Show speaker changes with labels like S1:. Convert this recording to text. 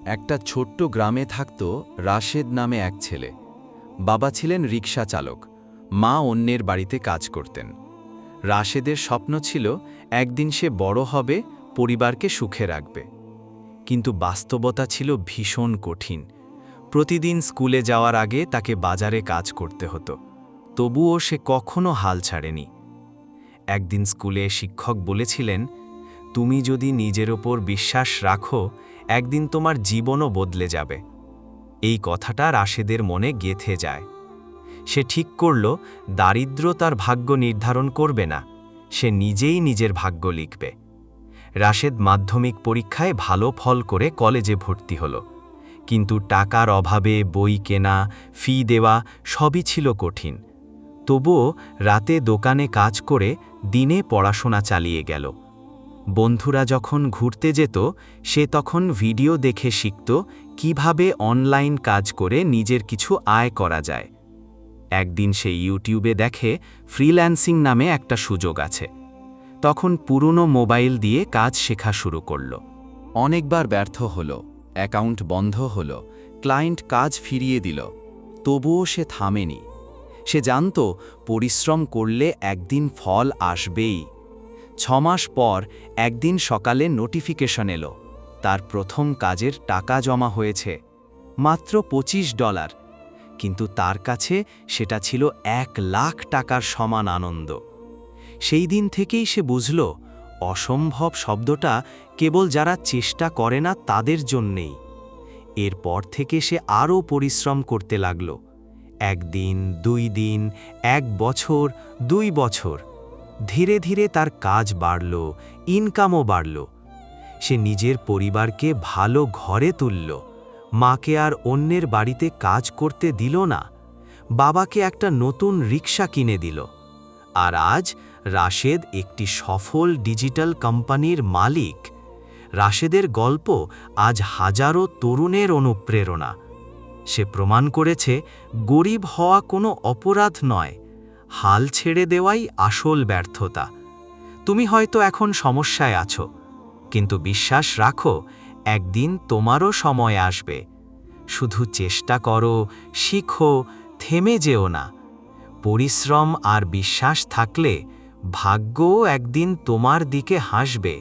S1: একটা ছোট্ট গ্রামে থাকত রাশেদ নামে এক ছেলে। বাবা ছিলেন রিকশা চালক, মা অন্যের বাড়িতে কাজ করতেন। রাশেদের স্বপ্ন ছিল একদিন সে বড় হবে, পরিবারকে সুখে রাখবে। কিন্তু বাস্তবতা ছিল ভীষণ কঠিন। প্রতিদিন স্কুলে যাওয়ার আগে তাকে বাজারে কাজ করতে হতো, তবুও সে কখনো হাল ছাড়েনি। একদিন স্কুলে শিক্ষক বলেছিলেন, তুমি যদি নিজের ওপর বিশ্বাস রাখো, একদিন তোমার জীবনও বদলে যাবে। এই কথাটা রাশেদের মনে গেঁথে যায়। সে ঠিক করল, দারিদ্র্য তার ভাগ্য নির্ধারণ করবে না, সে নিজেই নিজের ভাগ্য লিখবে। রাশেদ মাধ্যমিক পরীক্ষায় ভালো ফল করে কলেজে ভর্তি হল, কিন্তু টাকার অভাবে বই কেনা, ফি দেওয়া সবই ছিল কঠিন। তবুও রাতে দোকানে কাজ করে দিনে পড়াশোনা চালিয়ে গেল। বন্ধুরা যখন ঘুরতে যেত, সে তখন ভিডিও দেখে শিখত কিভাবে অনলাইন কাজ করে নিজের কিছু আয় করা যায়। একদিন সে ইউটিউবে দেখে ফ্রিল্যান্সিং নামে একটা সুযোগ আছে। তখন পুরনো মোবাইল দিয়ে কাজ শেখা শুরু করল। অনেকবার ব্যর্থ হল, অ্যাকাউন্ট বন্ধ হল, ক্লায়েন্ট কাজ ফিরিয়ে দিল, তবুও সে থামেনি। সে জানত পরিশ্রম করলে একদিন ফল আসবেই। 6 মাস পর একদিন সকালে নোটিফিকেশন এলো, তার প্রথম কাজের টাকা জমা হয়েছে, মাত্র $25। কিন্তু তার কাছে সেটা ছিল 1 লাখ টাকার সমান আনন্দ। সেই দিন থেকেই সে বুঝল, অসম্ভব শব্দটা কেবল যারা চেষ্টা করে না তাদের জন্যেই। এরপর থেকে সে আরও পরিশ্রম করতে লাগল। 1 দিন, 2 দিন, 1 বছর, 2 বছর। ধীরে ধীরে তার কাজ বাড়ল, ইনকামও বাড়ল। সে নিজের পরিবারকে ভালো ঘরে তুলল, মাকে আর অন্যের বাড়িতে কাজ করতে দিল না, বাবাকে একটা নতুন রিকশা কিনে দিল। আর আজ রাশেদ একটি সফল ডিজিটাল কোম্পানির মালিক। রাশেদের গল্প আজ হাজারো তরুণের অনুপ্রেরণা। সে প্রমাণ করেছে, গরিব হওয়া কোনো অপরাধ নয়, হাল ছেড়ে দেওয়াই আসল ব্যর্থতা। তুমি হয়তো এখন সমস্যায় আছো, কিন্তু বিশ্বাস রাখো, একদিন তোমারও সময় আসবে। শুধু চেষ্টা করো, শিখো, থেমে যেও না। পরিশ্রম আর বিশ্বাস থাকলে ভাগ্যও একদিন তোমার দিকে হাসবে।